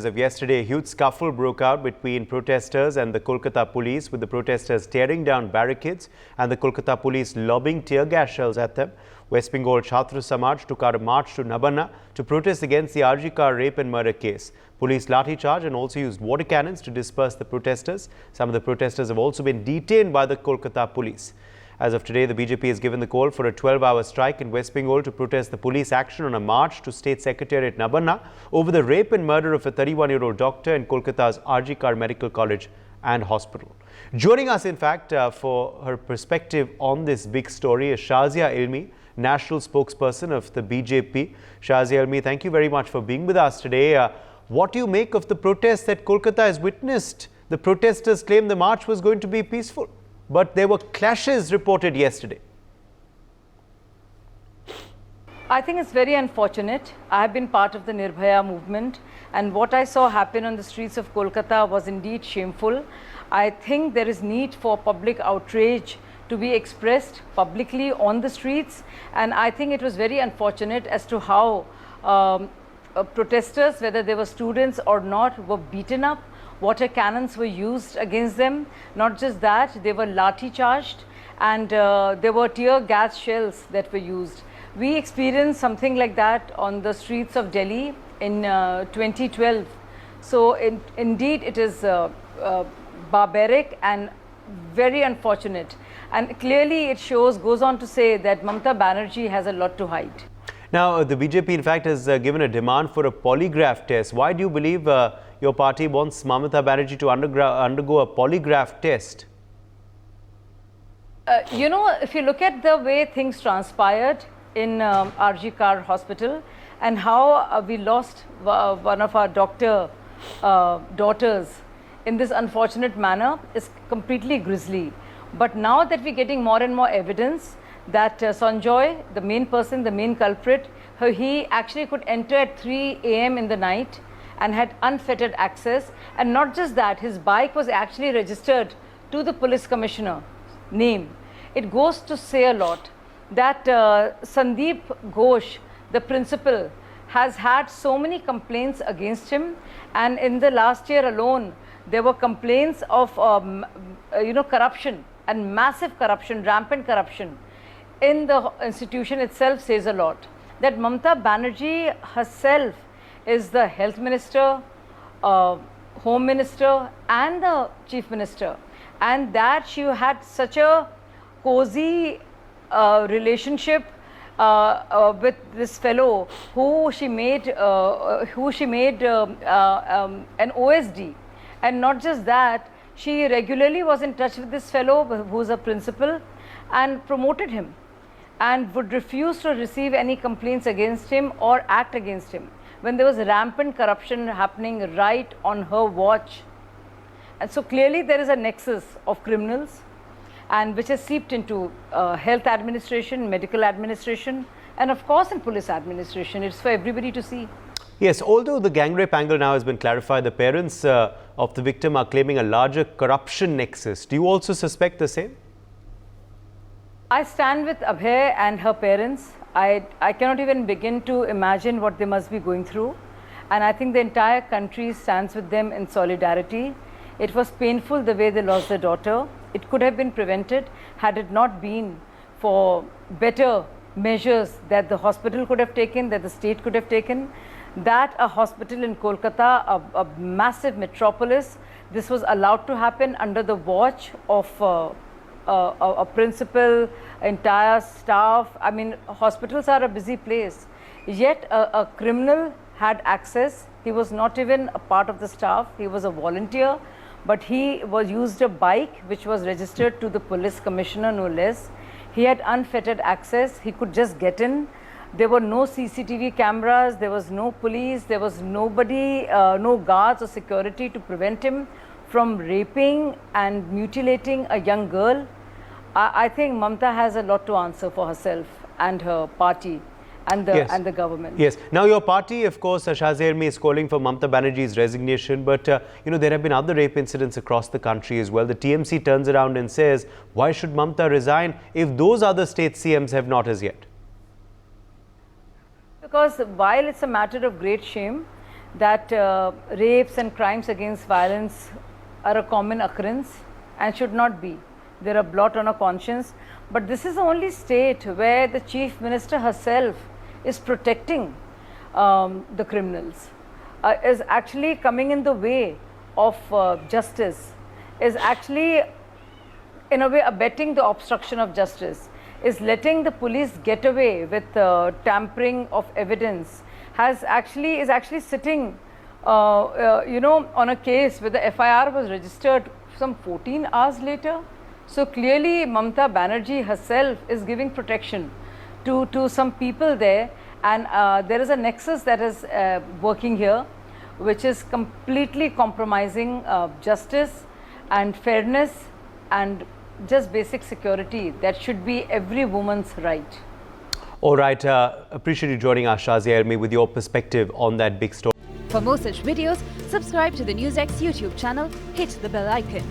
As of yesterday, a huge scuffle broke out between protesters and the Kolkata police, with the protesters tearing down barricades and the Kolkata police lobbing tear gas shells at them. West Bengal Chhatra Samaj took out a march to Nabanna to protest against the RG car rape and murder case. Police lathi charge and also used water cannons to disperse the protesters. Some of the protesters have also been detained by the Kolkata police. As of today, the BJP has given the call for a 12-hour strike in West Bengal to protest the police action on a march to State Secretariat Nabanna over the rape and murder of a 31-year-old doctor in Kolkata's RG Kar Medical College and Hospital. Joining us, in fact, for her perspective on this big story is Shazia Ilmi, national spokesperson of the BJP. Shazia Ilmi, thank you very much for being with us today. What do you make of the protests that Kolkata has witnessed? The protesters claim the march was going to be peaceful, but there were clashes reported yesterday. I think it's very unfortunate. I have been part of the Nirbhaya movement, and what I saw happen on the streets of Kolkata was indeed shameful. I think there is need for public outrage to be expressed publicly on the streets, and I think it was very unfortunate as to how protesters, whether they were students or not, were beaten up. Water cannons were used against them. Not just that, they were lathi charged, and there were tear gas shells that were used. We experienced something like that on the streets of Delhi in 2012. So indeed it is barbaric and very unfortunate. And clearly it goes on to say that Mamata Banerjee has a lot to hide. Now, the BJP, in fact, has given a demand for a polygraph test. Why do you believe your party wants Mamata Banerjee to undergo a polygraph test? You know, if you look at the way things transpired in RG Kar Hospital and how we lost one of our daughters in this unfortunate manner, is completely grisly. But now that we're getting more and more evidence that Sanjoy, the main person, the main culprit, he actually could enter at 3 a.m. in the night and had unfettered access. And not just that, his bike was actually registered to the police commissioner name. It goes to say a lot that Sandeep Ghosh, the principal, has had so many complaints against him, and in the last year alone there were complaints of corruption and massive corruption, rampant corruption in the institution itself. Says a lot that Mamata Banerjee herself is the health minister, home minister and the chief minister, and that she had such a cozy relationship with this fellow who she made an OSD. And not just that, she regularly was in touch with this fellow who's a principal and promoted him, and would refuse to receive any complaints against him or act against him when there was rampant corruption happening right on her watch. And so clearly there is a nexus of criminals, and which has seeped into health administration, medical administration, and of course in police administration. It's for everybody to see. Yes, although the gang rape angle now has been clarified, the parents of the victim are claiming a larger corruption nexus. Do you also suspect the same? I stand with Abhay and her parents. I cannot even begin to imagine what they must be going through. And I think the entire country stands with them in solidarity. It was painful the way they lost their daughter. It could have been prevented had it not been for better measures that the hospital could have taken, that the state could have taken. That a hospital in Kolkata, a massive metropolis, this was allowed to happen under the watch of a principal, entire staff. I mean, hospitals are a busy place. Yet a criminal had access. He was not even a part of the staff. He was a volunteer, but he used a bike which was registered to the police commissioner, no less. He had unfettered access. He could just get in. There were no CCTV cameras, there was no police, there was nobody, no guards or security to prevent him from raping and mutilating a young girl. I think Mamata has a lot to answer for herself and her party and the government. Yes. Now your party, of course, Shazia Ilmi, is calling for Mamata Banerjee's resignation, but there have been other rape incidents across the country as well. The TMC turns around and says, why should Mamata resign if those other state CMs have not as yet? Because while it's a matter of great shame that rapes and crimes against violence are a common occurrence and should not be. They're a blot on our conscience. But this is the only state where the Chief Minister herself is protecting the criminals, is actually coming in the way of justice, is actually in a way abetting the obstruction of justice, is letting the police get away with tampering of evidence, is actually sitting on a case where the FIR was registered some 14 hours later. So clearly Mamata Banerjee herself is giving protection to some people there, and there is a nexus that is working here, which is completely compromising justice and fairness and just basic security that should be every woman's right. All right, appreciate you joining us, Shazia Ilmi, with your perspective on that big story. For more such videos, subscribe to the NewsX YouTube channel, hit the bell icon.